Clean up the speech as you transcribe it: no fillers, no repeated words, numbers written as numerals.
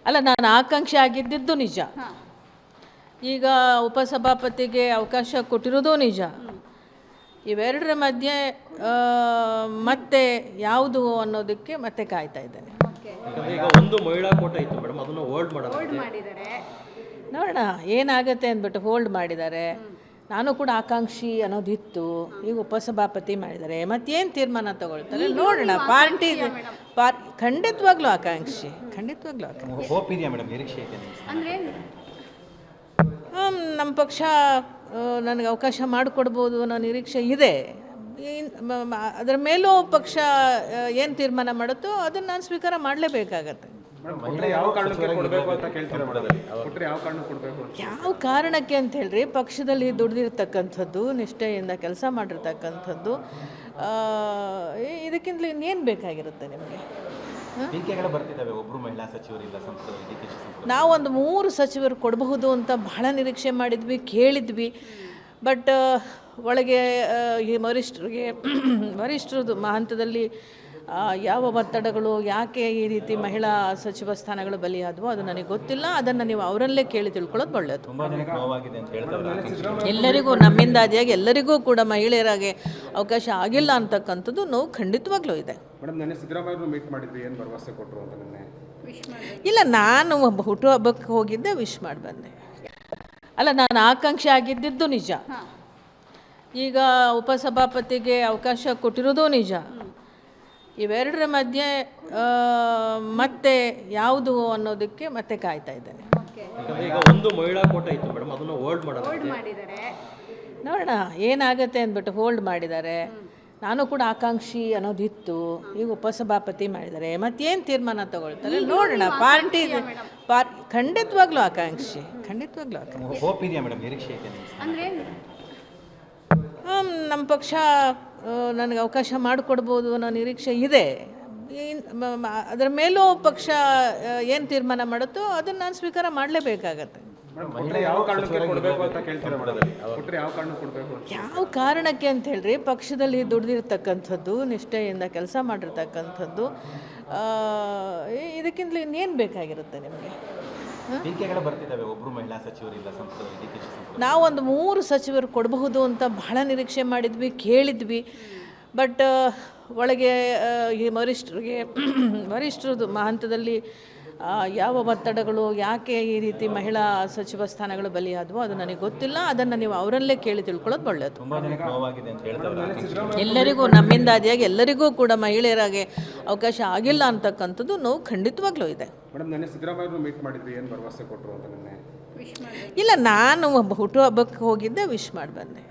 ಅಲ್ಲ, ನಾನು ಆಕಾಂಕ್ಷಿ ಆಗಿದ್ದಿದ್ದು ನಿಜ. ಈಗ ಉಪಸಭಾಪತಿಗೆ ಅವಕಾಶ ಕೊಟ್ಟಿರೋದು ನಿಜ. ಇವೆರಡರ ಮಧ್ಯೆ ಮತ್ತೆ ಯಾವುದು ಅನ್ನೋದಕ್ಕೆ ಮತ್ತೆ ಕಾಯ್ತಾ ಇದ್ದೇನೆ. ಈಗ ಒಂದು ಮಹಿಳಾ ಕೋಟ ಇತ್ತು ಮೇಡಮ್, ಅದನ್ನು ಹೋಲ್ಡ್ ಮಾಡಿದ್ದಾರೆ. ನೋಡೋಣ ಏನಾಗುತ್ತೆ ಅಂದ್ಬಿಟ್ಟು ಹೋಲ್ಡ್ ಮಾಡಿದ್ದಾರೆ. ನಾನು ಕೂಡ ಆಕಾಂಕ್ಷಿ ಅನ್ನೋದಿತ್ತು, ಈಗ ಉಪಸಭಾಪತಿ ಮಾಡಿದ್ದಾರೆ. ಮತ್ತೇನು ತೀರ್ಮಾನ ತಗೊಳ್ತಾರೆ ನೋಡೋಣ. ಪಾರ್ಟಿ ಖಂಡಿತವಾಗ್ಲೂ ಆಕಾಂಕ್ಷಿ. ನಮ್ಮ ಪಕ್ಷ ನನಗೆ ಅವಕಾಶ ಮಾಡಿಕೊಡ್ಬೋದು ಅನ್ನೋ ನಿರೀಕ್ಷೆ ಇದೆ. ಅದರ ಮೇಲೂ ಪಕ್ಷ ಏನು ತೀರ್ಮಾನ ಮಾಡುತ್ತೋ ಅದನ್ನು ನಾನು ಸ್ವೀಕಾರ ಮಾಡಲೇಬೇಕಾಗತ್ತೆ. ಯಾವ ಕಾರಣಕ್ಕೆ ಅಂತ ಹೇಳ್ರಿ, ಪಕ್ಷದಲ್ಲಿ ದುಡ್ದಿರ್ತಕ್ಕಂಥದ್ದು, ನಿಷ್ಠೆಯಿಂದ ಕೆಲಸ ಮಾಡಿರ್ತಕ್ಕಂಥದ್ದು, ಇದಕ್ಕಿಂತಲೂ ಇನ್ನೇನು ಬೇಕಾಗಿರುತ್ತೆ ನಿಮಗೆ? ನಾವೊಂದು 3 ಸಚಿವರು ಕೊಡಬಹುದು ಅಂತ ಬಹಳ ನಿರೀಕ್ಷೆ ಮಾಡಿದ್ವಿ, ಕೇಳಿದ್ವಿ. ಬಟ್ ಒಳಗೆ ಈ ವರಿಷ್ಠರದು ಹಂತದಲ್ಲಿ ಯಾವ ಒತ್ತಡಗಳು, ಯಾಕೆ ಈ ರೀತಿ ಮಹಿಳಾ ಸಚಿವ ಸ್ಥಾನಗಳು ಬಲಿಯಾದವು ಅದು ನನಗೆ ಗೊತ್ತಿಲ್ಲ. ಅದನ್ನು ನೀವು ಅವರಲ್ಲೇ ಕೇಳಿ ತಿಳ್ಕೊಳ್ಳೋದು ಒಳ್ಳೆಯದು. ಎಲ್ಲರಿಗೂ ನಮ್ಮಿಂದಾದಿಯಾಗಿ ಎಲ್ಲರಿಗೂ ಕೂಡ ಮಹಿಳೆಯರಾಗೆ ಅವಕಾಶ ಆಗಿಲ್ಲ ಅಂತಕ್ಕಂಥದ್ದು ನೋವು ಖಂಡಿತವಾಗ್ಲೂ ಇದೆ. ಇಲ್ಲ, ನಾನು ಹುಟ್ಟುಹಬ್ಬಕ್ಕೆ ಹೋಗಿದ್ದೆ, ವಿಶ್ ಮಾಡಿ ಬಂದೆ. ಅಲ್ಲ, ನಾನು ಆಕಾಂಕ್ಷಿ ಆಗಿದ್ದಿದ್ದು ನಿಜ. ಈಗ ಉಪಸಭಾಪತಿಗೆ ಅವಕಾಶ ಕೊಟ್ಟಿರೋದು ನಿಜ. ಇವೆರಡರ ಮಧ್ಯೆ ಮತ್ತೆ ಯಾವುದು ಅನ್ನೋದಕ್ಕೆ ಮತ್ತೆ ಕಾಯ್ತಾ ಇದ್ದೇನೆ. ಈಗ ಒಂದು ಮಹಿಳಾ ಕೋಟ ಇತ್ತು ಮೇಡಮ್, ಅದನ್ನು ಹೋಲ್ಡ್ ಮಾಡಿದ್ದಾರೆ. ನೋಡೋಣ ಏನಾಗುತ್ತೆ ಅಂದ್ಬಿಟ್ಟು ಹೋಲ್ಡ್ ಮಾಡಿದ್ದಾರೆ. ನಾನು ಕೂಡ ಆಕಾಂಕ್ಷಿ ಅನ್ನೋದಿತ್ತು, ಈಗ ಉಪಸಭಾಪತಿ ಮಾಡಿದ್ದಾರೆ. ಮತ್ತೇನು ತೀರ್ಮಾನ ತಗೊಳ್ತಾರೆ ನೋಡೋಣ. ಪಾರ್ಟಿ ಖಂಡಿತವಾಗ್ಲೂ ಆಕಾಂಕ್ಷಿ. ನಮ್ಮ ಪಕ್ಷ ನನಗೆ ಅವಕಾಶ ಮಾಡಿಕೊಡ್ಬೋದು ಅನ್ನೋ ನಿರೀಕ್ಷೆ ಇದೆ. ಅದರ ಮೇಲೂ ಪಕ್ಷ ಏನು ತೀರ್ಮಾನ ಮಾಡುತ್ತೋ ಅದನ್ನು ನಾನು ಸ್ವೀಕಾರ ಮಾಡಲೇಬೇಕಾಗತ್ತೆ. ಯಾವ ಕಾರಣಕ್ಕೆ ಅಂತ ಹೇಳ್ರಿ, ಪಕ್ಷದಲ್ಲಿ ದುಡ್ದಿರ್ತಕ್ಕಂಥದ್ದು, ನಿಷ್ಠೆಯಿಂದ ಕೆಲಸ ಮಾಡಿರ್ತಕ್ಕಂಥದ್ದು, ಇದಕ್ಕಿಂತಲೂ ಇನ್ನೇನು ಬೇಕಾಗಿರುತ್ತೆ ನಿಮಗೆ? ನಾವೊಂದು 3 ಸಚಿವರು ಕೊಡಬಹುದು ಅಂತ ಬಹಳ ನಿರೀಕ್ಷೆ ಮಾಡಿದ್ವಿ, ಕೇಳಿದ್ವಿ. ಬಟ್ ಒಳಗೆ ಈ ವರಿಷ್ಠರದು ಹಂತದಲ್ಲಿ ಯಾವ ಒತ್ತಡಗಳು, ಯಾಕೆ ಈ ರೀತಿ ಮಹಿಳಾ ಸಚಿವ ಸ್ಥಾನಗಳು ಬಲಿಯಾದವು ಅದು ನನಗೆ ಗೊತ್ತಿಲ್ಲ. ಅದನ್ನು ನೀವು ಅವರಲ್ಲೇ ಕೇಳಿ ತಿಳ್ಕೊಳ್ಳೋದು ಒಳ್ಳೆಯದು. ಎಲ್ಲರಿಗೂ ನಮ್ಮಿಂದಾದಿಯಾಗಿ ಎಲ್ಲರಿಗೂ ಕೂಡ ಮಹಿಳೆಯರಾಗೆ ಅವಕಾಶ ಆಗಿಲ್ಲ ಅಂತಕ್ಕಂಥದ್ದು ನೋವು ಖಂಡಿತವಾಗ್ಲೂ ಇದೆ. ಇಲ್ಲ, ನಾನು ಹುಟ್ಟುಹಬ್ಬಕ್ಕೆ ಹೋಗಿದ್ದೆ, ವಿಶ್ ಮಾಡಿ ಬಂದೆ.